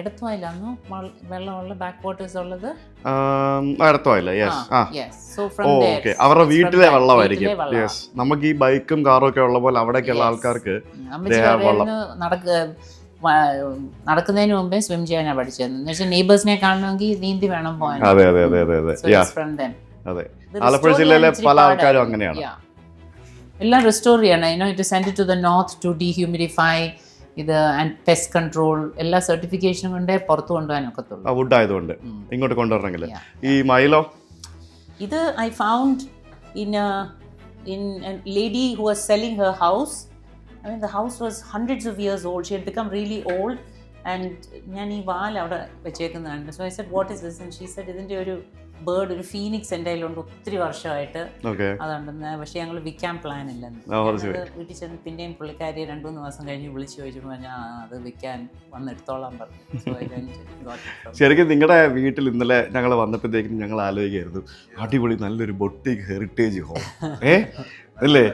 എടത്തുവായിലായിരുന്നു വെള്ളമുള്ള ബാക്ക് വാട്ടേഴ്സ് ഉള്ളത്. അവരുടെ വീട്ടിലെ വെള്ളമായിരിക്കും. നമുക്ക് ഈ ബൈക്കും കാറും ഒക്കെ ഉള്ള പോലെ അവിടേക്കുള്ള ആൾക്കാർക്ക് നടക്കുന്നതിന് മുമ്പേ സ്വിം ചെയ്യാനാണ് പഠിച്ചത്. എന്ന് വെച്ചാൽ നെയ്ബേഴ്സിനെ കാണണമെങ്കിൽ നീന്തി വേണം പോകാൻ. ആലപ്പുഴ ജില്ലയിലെ പല ആൾക്കാരും അങ്ങനെയാണ്. എല്ലാം റിസ്റ്റോർ ചെയ്യണം. It send to the north to dehumidify ഇത് ആൻഡ് പെസ്റ്റ് കൺട്രോൾ എല്ലാ സർട്ടിഫിക്കേഷനും കൊണ്ടേ പുറത്തു കൊണ്ടുപോകാൻ ഒക്കത്തുള്ളൂ. വുഡ് ആയതുകൊണ്ട് ഇങ്ങോട്ട് കൊണ്ടുവരണമെങ്കിൽ. ഈ മയിലോ? ഇത് I found in a lady who was selling her house. I mean, the house was hundreds of years old. She had become really old. And ഞാൻ ഈ വാൽ അവിടെ വെച്ചേക്കുന്നതാണ്. So I said, what is this? And she said, ഇതിൻ്റെ ഒരു bird, ഒരു Phoenix എൻ്റെ കയ്യിലുണ്ട് ഒത്തിരി വർഷമായിട്ട്. അതുണ്ടെന്ന്. പക്ഷെ ഞങ്ങൾ വിൽക്കാൻ പ്ലാൻ ഇല്ലെന്ന്. വീട്ടിൽ ചെന്ന് പിന്നെയും പുള്ളിക്കാരി 2-3 ദിവസം കഴിഞ്ഞ് വിളിച്ചു ചോദിച്ചപ്പോൾ ഞാൻ അത് വിൽക്കാൻ വന്നെടുത്തോളാൻ പറഞ്ഞു. ശരിക്കും നിങ്ങളുടെ വീട്ടിൽ ഇന്നലെ ഞങ്ങൾ വന്നപ്പോഴത്തേക്കും ഞങ്ങൾ ആലോചിക്കായിരുന്നു, അടിപൊളി നല്ലൊരു ബൊട്ടിക് ഹെറിറ്റേജ് ഹോം അല്ലേ?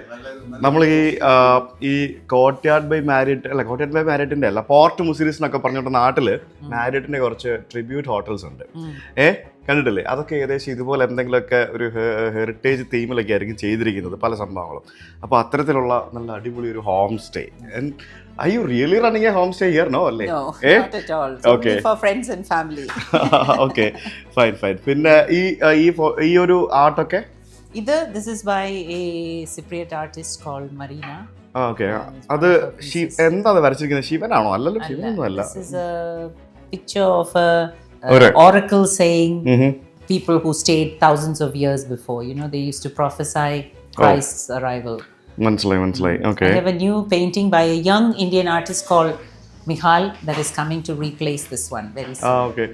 നമ്മൾ ഈ കോട്ട്യാർഡ് ബൈ മാരിയറ്റിന്റെ അല്ല, പോർട്ട് മുസിരീസ് എന്നൊക്കെ പറഞ്ഞിട്ട് നാട്ടില് മാരിയറ്റിന്റെ കുറച്ച് ട്രിബ്യൂട്ട് ഹോട്ടൽസ് ഉണ്ട്. കണ്ടിട്ടില്ലേ? അതൊക്കെ ഏകദേശം ഇതുപോലെ എന്തെങ്കിലുമൊക്കെ ഒരു ഹെറിറ്റേജ് തീമിലൊക്കെ ആയിരിക്കും ചെയ്തിരിക്കുന്നത് പല സംഭവങ്ങളും. അപ്പോൾ അത്തരത്തിലുള്ള നല്ല അടിപൊളി ഒരു home stay. Are you really running a homestay here? No, alle? No, not at all. It's only for friends and family. Okay, fine. പിന്നെ ഈ ഒരു ആർട്ടൊക്കെ this is by a Cypriot artist called Marina. Okay. അത് എന്താ വരച്ചിരിക്കുന്നത്? ശിവനാണോ? അല്ലല്ലോ, ശിവനൊന്നും അല്ല. This is a picture of a oracle saying people who stayed thousands of years before. They used to prophesy Christ's arrival. മനസ്സിലായി. Okay. I have a new painting by a young Indian artist called Mihal that is coming to replace this one very soon. Okay.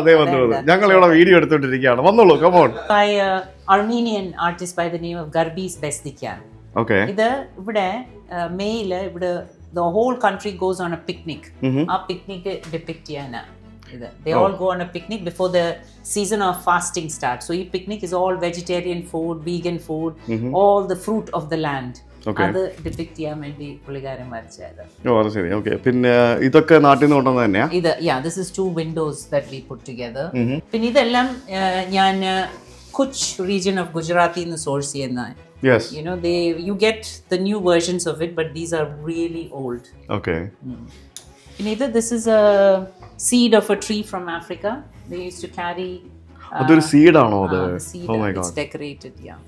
They വന്നു. ഞങ്ങൾ ഇവിടെ video എടുത്തോണ്ടിരിക്കുകയാണ്. വന്നോളൂ, come on. By a Armenian artist by the name of Garbis Besdikyan. Okay. ഇത് ഇവിടെ mail ഇവിടെ the whole country goes on a picnic. ആ picnic depict ചെയ്യാനാ. They all go on a picnic before the season of fasting starts. So, this picnic is all vegetarian food, vegan food, all the fruit of the land. Okay. അത് depict ചെയ്യാൻ വേണ്ടി പുള്ളിക്കാരൻ വരച്ചത്. ഓ അത് ശരി. Okay. പിന്നെ ഇതൊക്കെ നാട്ടിൽ നിന്ന് കൊണ്ടുവന്നത് തന്നെയാ? ഇത് this is 2 windows that we put together. പിന്നെ ഇതെല്ലാം ഞാൻ കുച്ച് region of Gujarati എന്ന് സോഴ്സ് ചെയ്യുന്ന. Yes. You know, you get the new versions of it, but these are really old. Okay. This is a seed of a tree from Africa. They used to carry. അതൊരു സീഡാണോ അത്? The seed. Oh my It's god. decorated, yeah.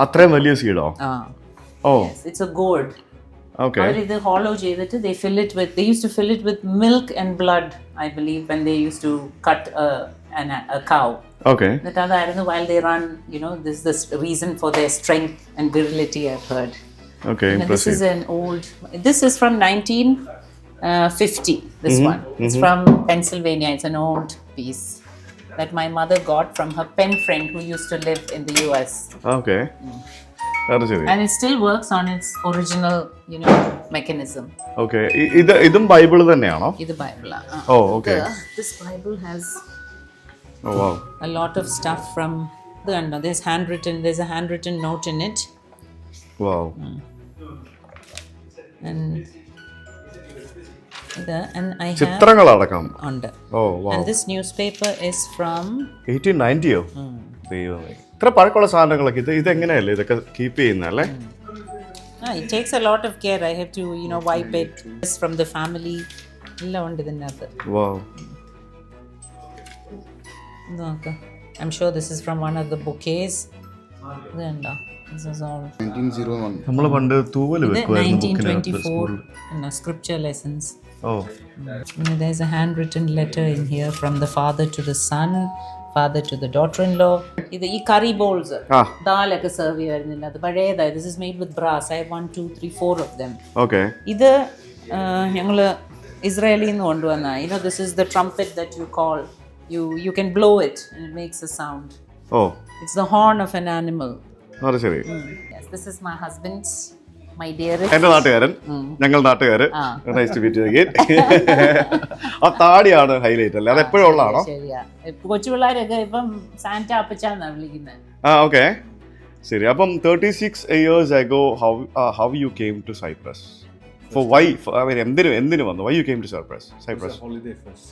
അത്രയും വലിയ സീഡോ? ഓ. Yes, it's a gourd. Okay. അവരിത് hollow ചെയ്തിട്ട് they used to fill it with milk and blood, I believe, when they used to cut a cow. Okay. That അതായിരുന്നു while they run, you know, this reason for their strength and virility, I've heard. Okay, And this is impressive. this is from 1950, this one. It's from Pennsylvania. It's an old piece that my mother got from her pen friend who used to live in the US. Okay. അത് ശരി. And it still works on its original, you know, mechanism. Okay. ഇതും Bible തന്നെയാണോ? ഇത് Bible. Oh, okay. This Bible has Oh wow. a lot of stuff from there's a handwritten note in it. Wow. And I have ചിത്രങ്ങളടക്കം. ഉണ്ട്. Oh wow. And this newspaper is from 1890യോ? ദൈവമേ. ഇത്ര പഴക്കമുള്ള സാധനങ്ങളൊക്കെ ഇത് എങ്ങനെയല്ലേ ഇതൊക്കെ keep ചെയ്യുന്നല്ലേ? It takes a lot of care. I have to, you know, wipe it. It's from the family. എല്ലാം ഉണ്ട് ഇതിനകത്ത്. Wow. I'm sure this is from one of the bouquets. This is all. 1901. നമ്മൾ പണ്ട് തൂവല് വെക്കുമായിരുന്നു ബുക്കിനകത്ത്. 1924 scripture lessons. Oh. There's a handwritten letter in here from the father to the son, father to the daughter-in-law. ഈ കറി balls ദാലൊക്കെ serve ചെയ്യുമായിരുന്നില്ല, അത് പഴയതായി. This is made with brass. I have 1, 2, 3, 4 of them. Okay. ഇത് ഞങ്ങൾ ഇസ്രായേലിൽ നിന്ന് കൊണ്ടുവന്ന. You know, this is the trumpet that you call. You can blow it and it makes a sound. Oh. It's the horn of an animal. അത് ശരി. Yes, this is my husband, my dearest. എന്റെ നാട്ടുകാരൻ, ഞങ്ങൾ നാട്ടുകാര്. Nice to meet you again. ആ താടിയാണ് highlight അല്ലേ? അത് എപ്പോഴും ഉള്ളതാണോ? ശരിയാ. കൊച്ചു പിള്ളേരൊക്കെ ഇപ്പം സാന്റ അപ്പച്ചാന്നാ വിളിക്കുന്നത്. Okay. ശരി. അപ്പം 36 years ago how you came to Cyprus? For why? I mean എന്തിനു വന്നു? Why you came to Cyprus? It's a holiday first.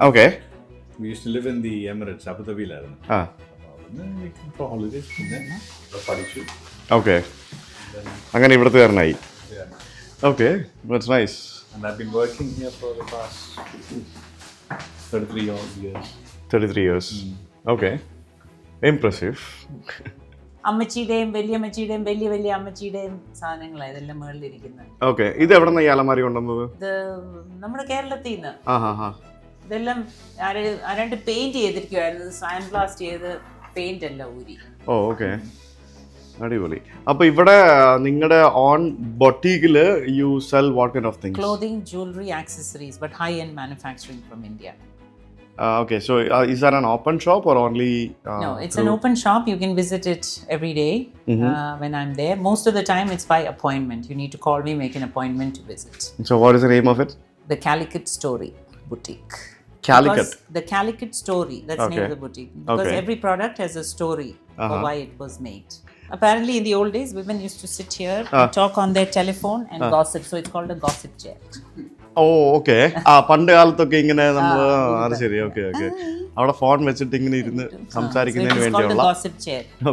Okay. We used to live in the Emirates, Abu Dhabi. Then we came for holidays. Then പഠിച്ചു. Okay. അങ്ങനെ ഇവിടുത്തുകാരനായി. Okay. That's nice. And I've been working here for the past 33 odd years. 33 years. Okay. Impressive. അമ്മച്ചിയുടെയും വലിയമ്മച്ചിയുടെയും വലിയ അമ്മച്ചിയുടെയും സാധനങ്ങളാണ് ഇതെല്ലാം മുകളിലിരിക്കുന്നത്. Okay. ഇത് എവിടെ നിന്ന് ഈ അലമാരി കൊണ്ടുവന്നത്? ഇത് നമ്മുടെ കേരളത്തിൽ നിന്ന്. ഇതെല്ലാം ആരാണ്ട് പെയിന്റ് ചെയ്തിരിക്കുവായിരുന്നു. സാൻഡ് ബ്ലാസ്റ്റ് ചെയ്ത് പെയിന്റ് അല്ല ഊരി. Oh okay. അടിപൊളി. അപ്പൊ ഇവിടെ നിങ്ങളുടെ ഓൺ ബൊട്ടീക്കില് you sell what kind of things? Clothing, jewelry, accessories, but high-end manufacturing from India. Okay, so is that an open shop or only? No, it's an open shop. You can visit it every day when I'm there. Most of the time, it's by appointment. You need to call me, make an appointment to visit. So what is the name of it? The Calicut Story Boutique. Calicut. The Calicut Story. That's the name of the boutique. Because every product has a story of why it was made. Apparently, in the old days, women used to sit here and talk on their telephone and gossip. So it's called a gossip chair. Oh okay. പണ്ട് കാലത്തൊക്കെ ഇങ്ങനെ നമ്മൾ അത് ശരി. Okay okay. അവിടെ phone വെച്ചിട്ട് ഇങ്ങനെ ഇരുന്ന് സംസാരിക്കുന്നതിന് വേണ്ടിയുള്ള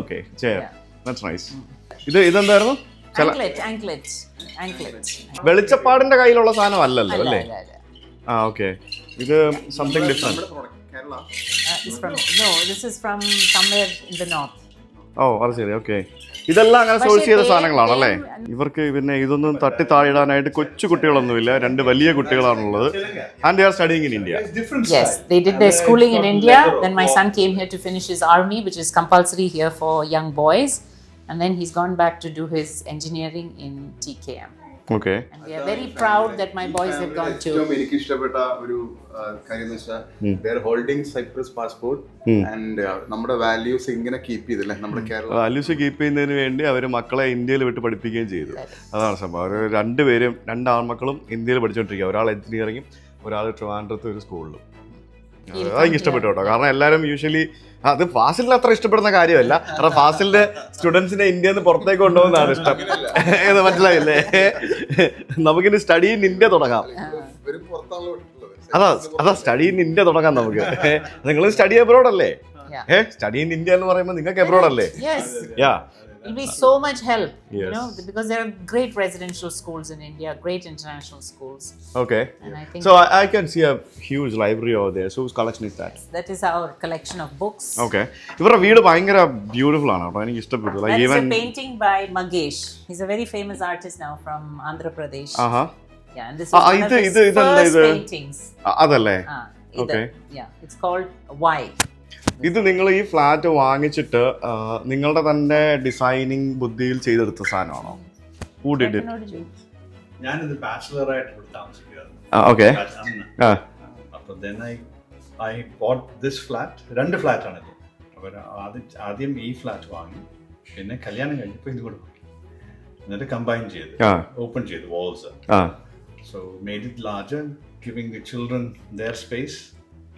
ഓക്കെ ചെയർ. That's nice. ഇതെന്തായിരുന്നു? വെളിച്ചപ്പാടിന്റെ കയ്യിലുള്ള സാധനം അല്ലല്ലോ അല്ലേ? ഓക്കെ. ഇത് something different. No, this is from somewhere in the north. Oh അത് ശരി. ഓക്കെ. ഇതെല്ലാം അങ്ങനെ സോഴ്സ് ചെയ്ത സാധനങ്ങളാണല്ലേ? ഇവർക്ക് പിന്നെ ഇതൊന്നും തട്ടി താഴിടാനായിട്ട് കൊച്ചു കുട്ടികളൊന്നുമില്ല, 2 വലിയ കുട്ടികളാണുള്ളത്. And they are studying in India. Yes, they did their schooling in India. Then my son came here to finish his army, which is compulsory here for young boys. And then he's gone back to do his engineering in TKM. Okay. And we are very proud that my boys have gone to. എനിക്ക് ഇഷ്ടപ്പെട്ട ഒരു കാര്യം എന്ന് വെച്ചാൽ they are holding Cyprus passport and നമ്മുടെ values ഇങ്ങനെ keep ചെയ്തില്ലേ നമ്മുടെ കേരള വാല്യൂസ് കീപ്പ് ചെയ്യുന്നതിന് വേണ്ടി അവർ മക്കളെ ഇന്ത്യയിൽ വിട്ട് പഠിപ്പിക്കുകയും ചെയ്തു. അതാണ് സംഭവം. അവർ 2 പേരും 2 ആൺമക്കളും ഇന്ത്യയിൽ പഠിച്ചുകൊണ്ടിരിക്കുക. ഒരാൾ എഞ്ചിനീയറിംഗും ഒരാൾ ട്രിവാൻഡ്രത്ത് ഒരു സ്കൂളിലും. അതെനിക്ക് ഇഷ്ടപ്പെട്ടു കേട്ടോ. കാരണം എല്ലാവരും യൂഷ്വലി അത് ഫാസിലിന് അത്ര ഇഷ്ടപ്പെടുന്ന കാര്യമല്ല. കാരണം ഫാസിലിന്റെ സ്റ്റുഡൻസിനെ ഇന്ത്യയിൽ നിന്ന് പുറത്തേക്ക് കൊണ്ടുപോകുന്നതാണ് ഇഷ്ടം. ഏത് മനസ്സിലായില്ലേ? നമുക്കിനി സ്റ്റഡി ഇൻ ഇന്ത്യ തുടങ്ങാം. അതാ സ്റ്റഡി ഇൻ ഇന്ത്യ തുടങ്ങാം നമുക്ക്. നിങ്ങൾ സ്റ്റഡി അബ്രോഡ് അല്ലേ? സ്റ്റഡി ഇൻ ഇന്ത്യ എന്ന് പറയുമ്പോൾ നിങ്ങൾക്ക് അബ്രോഡ് അല്ലേ? യാ. It'll be so much help, you know, because there are great residential schools in India, great international schools. Okay. And I think So I can see a huge library over there. So whose collection is that? that is our collection of books. Okay. ഇവരുടെ വീട് ഭയങ്കര beautiful ആണ് കേട്ടോ. എനിക്ക് ഇഷ്ടപ്പെട്ടു. That is a painting by Mangesh. He's a very famous artist now from Andhra Pradesh. Yeah, and this is one of his first paintings. അതല്ലേ? Okay. Yeah, it's called Why. ഇത് നിങ്ങൾ ഈ ഫ്ലാറ്റ് വാങ്ങിച്ചിട്ട് നിങ്ങളുടെ തന്നെ ഡിസൈനിങ് ബുദ്ധിയിൽ ചെയ്തെടുത്ത സാധനമാണോ? Who did it? ഞാനിത് ബാച്ചിലർ ആയിട്ട് ഇവിടെ താമസിക്കുകയായിരുന്നു. Okay. അപ്പോൾ then I bought this flat. 2 ഫ്ലാറ്റാണിത്. അപ്പോൾ ആദ്യം ഈ ഫ്ലാറ്റ് വാങ്ങി, പിന്നെ കല്യാണം കഴിഞ്ഞപ്പോൾ ഇത് കൂടെ വാങ്ങി, എന്നിട്ട് കമ്പൈൻ ചെയ്ത് ഓപ്പൺ ചെയ്ത് walls. So made it larger, giving the children their space,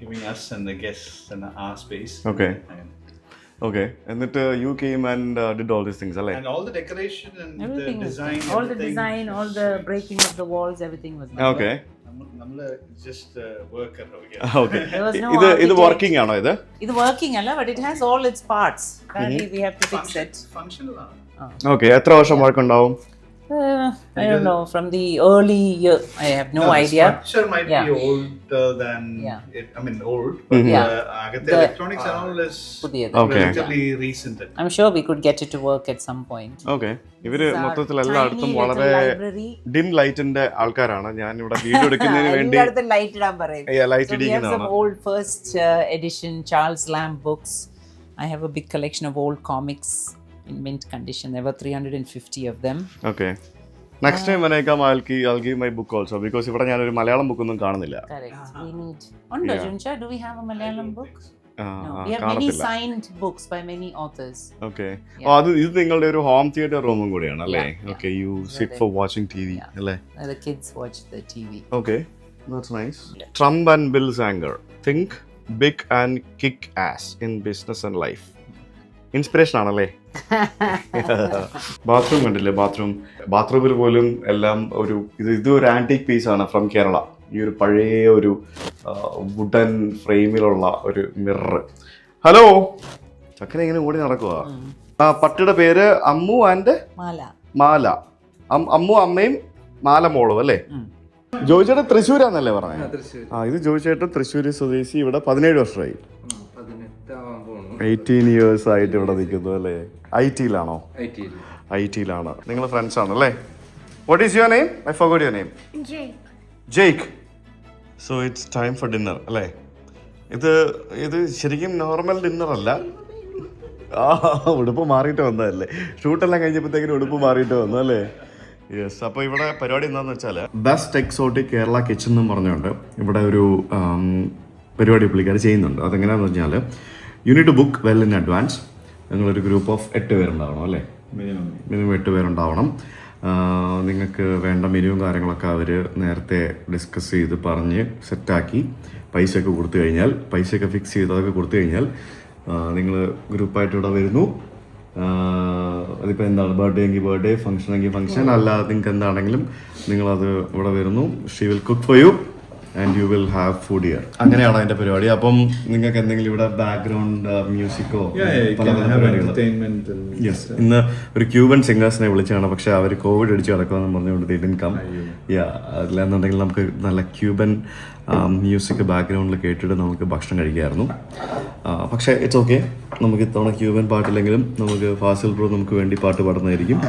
giving us and the guests and our space. Okay. എന്നിട്ട് you came and did all these things, അല്ലേ? And all the decoration and Everything the design, all the design, all the breaking of the walls, everything was done. Okay. നമ്മള് just worker over here. Okay. There was no ഇത് architect. Working ആണോ ഇത്? ഇത് working അല്ല, but it has all its parts. Currently we have to fix it. Functional ആണ്. Okay. എത്ര വർഷം വർക്കുണ്ടാവും? I don't know, from the early year, I have no idea. The structure might be older than it, I mean old, but the electronics and all is relatively recent. I'm sure we could get it to work at some point. Okay. ഇവര് മൊത്തത്തിൽ എല്ലായിടത്തും വളരെ dim ലൈറ്റിന്റെ ആൾക്കാരാണ്. ഞാൻ ഇവിടെ video എടുക്കുന്നതിന് വേണ്ടി ലൈറ്റ് ഇടാൻ പറയും. Light We have some old first edition Charles Lamb books. I have a big collection of old comics in mint condition. There were 350 of them. Okay. Next time when I come, I'll give my book also, because ഇവിടെ ഞാനൊരു Malayalam book ഒന്നും കാണുന്നില്ല. Correct. We need. Onda Juncha, do we have a Malayalam book? No. We have many signed books by many authors. Okay. ഇത് നിങ്ങളുടെ ഒരു home theatre റൂമും കൂടിയാണ് അല്ലേ? Okay. You sit for watching TV, അല്ലേ? The kids watch the TV. Okay. That's nice. Trump and Bill Sanger. Think big and kick ass in business and life. Inspiration ആണല്ലേ? Bathroom കണ്ടില്ലേ? ബാത്റൂമിൽ പോലും എല്ലാം ഇത് ഒരു ആന്റിക് പീസ് ആണ് from Kerala. ഈ ഒരു പഴയ ഒരു വുഡൻ ഫ്രെയിമിലുള്ള ഒരു മിറർ. ഹലോ, ചക്കര ഇങ്ങനെ ഓടി നടക്കുക. പട്ടിയുടെ പേര് അമ്മു ആൻഡ് മാല. അമ്മു അമ്മയും മാല മോളും അല്ലേ? ജോയിച്ചേട്ടൻ തൃശ്ശൂരാന്നല്ലേ പറഞ്ഞത്? ഇത് ജോയിച്ചേട്ടൻ തൃശ്ശൂർ സ്വദേശി, ഇവിടെ 17 വർഷമായി. 18 years ആയിട്ട് ഇവിടെ നിൽക്കുന്നു അല്ലേ? IT-ലാണോ? IT-ലാണ്. നിങ്ങൾ ഫ്രണ്ട്സ് ആണല്ലേ? What is your name? I forgot your name. Jake. So it's time for dinner അല്ലേ? ഇത് ശരിക്കും നോർമൽ ഡിന്നർ അല്ല. ഉടുപ്പ് മാറിയിട്ട് വന്നതല്ലേ? ഷൂട്ടെല്ലാം കഴിഞ്ഞപ്പോഴത്തേക്കിനും ഉടുപ്പ് മാറിയിട്ട് വന്നു അല്ലേ? യെസ്. അപ്പോൾ ഇവിടെ പരിപാടി എന്താണെന്ന് വെച്ചാൽ ബെസ്റ്റ് എക്സോട്ടിക് കേരള കിച്ചൺ എന്നും പറഞ്ഞുകൊണ്ട് ഇവിടെ ഒരു പരിപാടി പുള്ളിക്കാർ ചെയ്യുന്നുണ്ട്. അതെങ്ങനെയാണെന്ന് വെച്ചാൽ you need to book well in advance. നിങ്ങളൊരു ഗ്രൂപ്പ് ഓഫ് 8 പേരുണ്ടാവണം അല്ലേ? മിനിമം 8 പേരുണ്ടാവണം. നിങ്ങൾക്ക് വേണ്ട മെനുവും കാര്യങ്ങളൊക്കെ അവർ നേരത്തെ ഡിസ്കസ് ചെയ്ത് പറഞ്ഞ് സെറ്റാക്കി പൈസയൊക്കെ കൊടുത്തു കഴിഞ്ഞാൽ, പൈസയൊക്കെ ഫിക്സ് ചെയ്ത് അതൊക്കെ കൊടുത്തു കഴിഞ്ഞാൽ നിങ്ങൾ ഗ്രൂപ്പായിട്ട് ഇവിടെ വരുന്നു. അതിപ്പോൾ എന്താണ്, ബർത്ത്ഡേ എങ്കിൽ ബർത്ത്ഡേ, ഫംഗ്ഷൻ എങ്കിൽ ഫംഗ്ഷൻ, അല്ലാതെ നിങ്ങൾക്ക് എന്താണെങ്കിലും നിങ്ങളത് ഇവിടെ വരുന്നു. She will cook for you and you will have food here. അങ്ങനെയാണ് അതിൻ്റെ പരിപാടി. അപ്പം നിങ്ങൾക്ക് എന്തെങ്കിലും ഇവിടെ ബാക്ക്ഗ്രൗണ്ട് മ്യൂസിക്കോ പല പല പരിപാടികൾ. യെസ്. ഇന്ന് ഒരു ക്യൂബൻ സിംഗേഴ്സിനെ വിളിച്ചാണ്, പക്ഷെ അവർ കോവിഡ് അടിച്ച് കിടക്കുമെന്ന് പറഞ്ഞുകൊണ്ട് ഡിഡ്ന്റ് കം. അതിലെന്നുണ്ടെങ്കിൽ നമുക്ക് നല്ല ക്യൂബൻ മ്യൂസിക് ബാക്ക്ഗ്രൗണ്ടിൽ കേട്ടിട്ട് നമുക്ക് ഭക്ഷണം കഴിക്കാമായിരുന്നു. പക്ഷേ ഇറ്റ്സ് ഓക്കെ. നമുക്ക് ഇത്തവണ ക്യൂബൻ പാട്ടില്ലെങ്കിലും നമുക്ക് ഫാസിൽ ബ്രോ നമുക്ക് വേണ്ടി പാട്ട് പാടുന്നതായിരിക്കും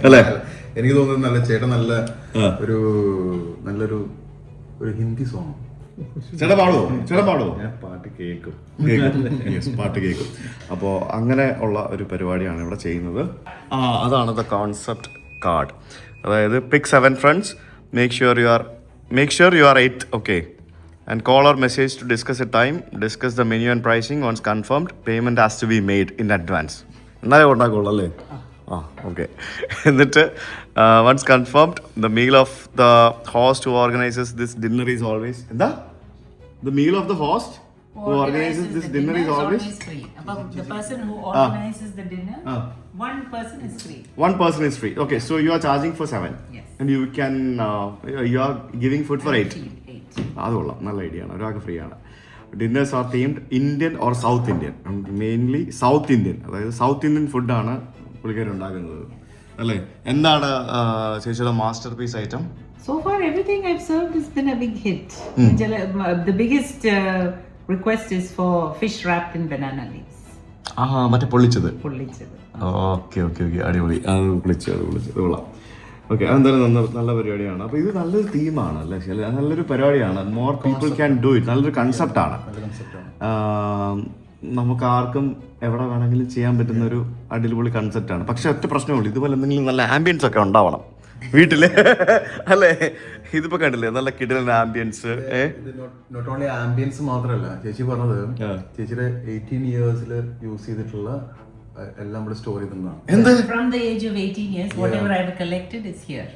അല്ലേ? എനിക്ക് തോന്നുന്നത് നല്ല ചേട്ടൻ നല്ലൊരു ഹിന്ദി സോങ് ചേട്ടാ പാടുമോ? ഞാൻ പാട്ട് കേൾക്കും. പാട്ട് കേൾക്കും. അപ്പോൾ അങ്ങനെ ഉള്ള ഒരു പരിപാടിയാണ് ഇവിടെ ചെയ്യുന്നത്. അതാണ് ദ കോൺസെപ്റ്റ് കാർഡ്. അതായത് പിക്ക് 7 friends, make sure you are 8, okay, and call or message to discuss a time, discuss the menu and pricing. Once confirmed, payment has to be made in advance. എന്നാലേ ഉണ്ടാക്കുള്ളൂ അല്ലേ? Okay. എന്നിട്ട് once confirmed, the meal of the host who organizes this dinner is always എന്താ the meal of the host who organizes this dinner is always free. But the person who organizes the dinner, one person is free. one person is free. Okay, so you are charging for 7. Yes. And you can you are giving food for 8. 8. അത് കൊള്ളാം, നല്ല idea ആണ്, ഒരാൾക്ക് free ആണ്. Diners are themed Indian or South Indian, mainly South Indian, അതായത് South Indian ഫുഡാണ് പുള്ളിക്കാർ ഉണ്ടാക്കുന്നത് അല്ലേ. എന്താണ് ചേച്ചിയുടെ masterpiece item? So far, everything I've served has been a big hit. The biggest request is for fish wrapped in banana leaves. മറ്റേ പൊള്ളിച്ചത്. പൊള്ളിച്ചത്. ഓക്കെ ഓക്കെ ഓക്കെ, അടിപൊളി. അത് പൊള്ളിച്ചത് കൊള്ളാം. ഓക്കെ, അതെന്തായാലും നല്ല പരിപാടിയാണ്. അപ്പോൾ ഇത് നല്ലൊരു തീമാണ് അല്ലേ, നല്ലൊരു പരിപാടിയാണ്. More people can do it. നല്ലൊരു കൺസെപ്റ്റാണ്. നമുക്ക് ആർക്കും എവിടെ വേണമെങ്കിലും ചെയ്യാൻ പറ്റുന്ന ഒരു അടിപൊളി കൺസെപ്റ്റാണ്. പക്ഷെ ഒറ്റ പ്രശ്നമുള്ളൂ, ഇതുപോലെ എന്തെങ്കിലും നല്ല ആംബിയൻസ് ഒക്കെ ഉണ്ടാവണം വീട്ടില് അല്ലേ. ഇതിപ്പോ കണ്ടില്ലേ നല്ല കിടിലൻ ആംബിയൻസ്. നോട്ട് ഓൺലി ആംബിയൻസ് മാത്രമല്ല, ചേച്ചി പറഞ്ഞത് ചേച്ചിയുടെ 18 yearsൽ യൂസ് ചെയ്തിട്ടുള്ള എല്ലാം നമ്മൾ സ്റ്റോർ ചെയ്തിട്ടുണ്ടാണ്. എന്ത്? From the age of 18 years, whatever I have collected is here.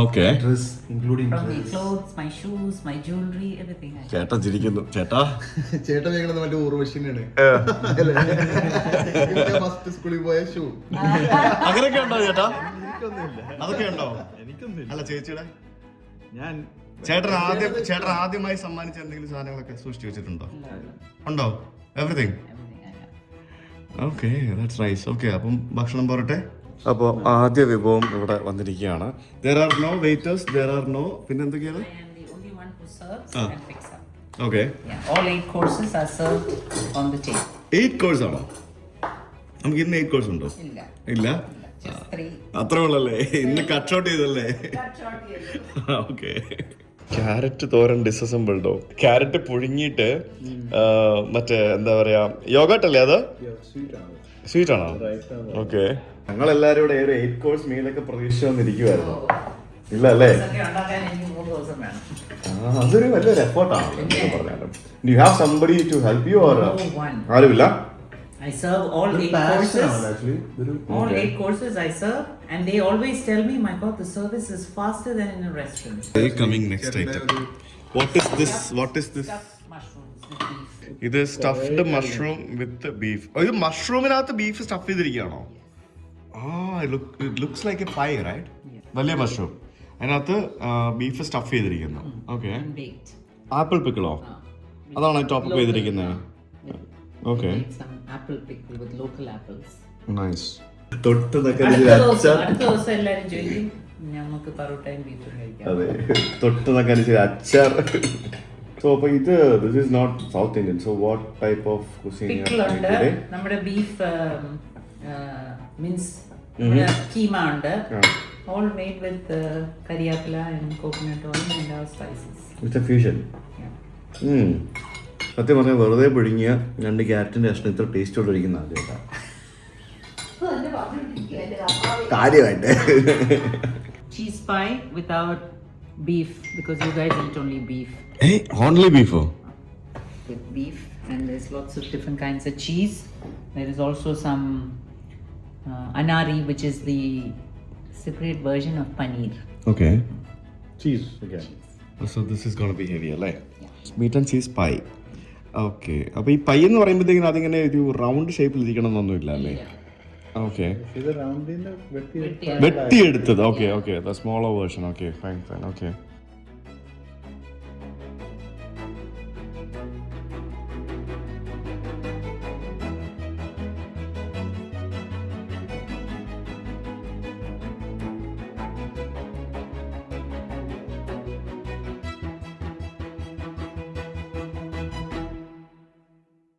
Okay, dress including From my clothes, my shoes, my jewelry, everything. ചേട്ടാ ചിരിക്കുന്നു. ചേട്ടാ ചേട്ടൻ വേഗം മറ്റേ ഊർവശിനാണ് ഫസ്റ്റ് സ്കൂളിൽ പോയ ഷൂ. അങ്ങനെയൊക്കെ ഉണ്ടോ ചേട്ടാ? അതൊക്കെ ഉണ്ടോ? അല്ല ചേച്ചിയുടെ ചേട്ടൻ ആദ്യമായി സമ്മാനിച്ച എന്തെങ്കിലും സാധനങ്ങളൊക്കെ സൂക്ഷിച്ചു വെച്ചിട്ടുണ്ടോ? ഉണ്ടോ? Everything. Okay, that's nice. Okay, അപ്പം ഭക്ഷണം പോരട്ടെ. അപ്പോൾ ആദ്യ വിഭവം ഇവിടെ വന്നിരിക്കുകയാണ്. There are no waiters, there are no, പിന്നെ എന്തൊക്കെയാണ്? I am the only one who serves and picks up. Okay, All 8 courses are served on the table. 8 course ആണോ? നമുക്ക് ഇന്ന് 8 കോഴ്സ് ഉണ്ടോ? ഇല്ല, Just 3. അത്ര ഉള്ളല്ലേ? ഇന്ന് കട്ട് ഷോട്ട് ചെയ്തല്ലേ? ഓക്കെ. ക്യാരറ്റ് തോരൻ ഡിസസംബിൾഡോ? ക്യാരറ്റ് പുഴുങ്ങിയിട്ട് മറ്റേ എന്താ പറയാ, യോഗട്ടല്ലേ അത്? സ്വീറ്റ് ആണോ? ഓക്കെ. ഞങ്ങളെല്ലാരും കൂടെ ഒരു 8 കോഴ്സ് മീലൊക്കെ പ്രതീക്ഷിച്ചു വന്നിരിക്കുവായിരുന്നു. ഇല്ല അല്ലേ? അതൊരു വലിയൊരു എഫേർട്ടാണ് പറഞ്ഞാലും. You have somebody to help you or ആരുമില്ല? I serve all 8 courses. All 8 courses I serve, and they always tell me, "My God, the service is faster than in a restaurant." Coming next item. What is this? Stuffed mushrooms with beef. ഇത് stuffed mushroom with beef. ഇത് മഷ്റൂമിനകത്ത് beef stuff ചെയ്തിരിക്കുകയാണോ? It looks like a pie, right? വലിയ mushroom, അതിനകത്ത് beef stuff ചെയ്തിരിക്കുന്നു. Okay. And baked. Apple പിക്കിളോ? അതാണോ top ചെയ്തിരിക്കുന്നത്? Okay, Some apple pickle with local apples. Nice. അടുത്ത ദിവസം എല്ലാരും ചോദിക്കും നമുക്ക് പൊറോട്ടയും ബീഫും കഴിക്കാം. അതെ, തൊട്ടുനക്കനുസരിച്ച് അച്ചാർ. സോ അപ്പോൾ this is not South Indian. So what type of cuisine you Pickle are ഉണ്ട്, today? നമ്മുടെ ബീഫ് മീൻസ് കീമ ഉണ്ട്. All made with കരിയാപ്പില and coconut oil and our spices. It's a fusion. സത്യം പറഞ്ഞാൽ വെറുതെ പുഴുങ്ങിയ 2 ക്യാരറ്റിന്റെ കഷ്ണം ഇത്ര ടേസ്റ്റോടെ ഇരിക്കുന്ന ആദ്യമായിട്ടാണ്. കാര്യമായിട്ട്. Cheese pie without beef because you guys eat only beef. Only ബീഫോ? With beef, and there's lots of different kinds of cheese. There is also some anari, which is the separate version of paneer. Okay. Cheese again. So this is going to be heavy, അല്ലേ? Meat and cheese pie. Okay. അപ്പോൾ ഈ pi എന്ന് പറയുമ്പോഴത്തേക്കും അതിങ്ങനെ ഒരു round ഷേപ്പിൽ ഇരിക്കണം എന്നൊന്നുമില്ല അല്ലേ? ഓക്കെ. വെട്ടിയെടുത്തത്. Okay okay, the smaller version. Okay, fine fine. Okay.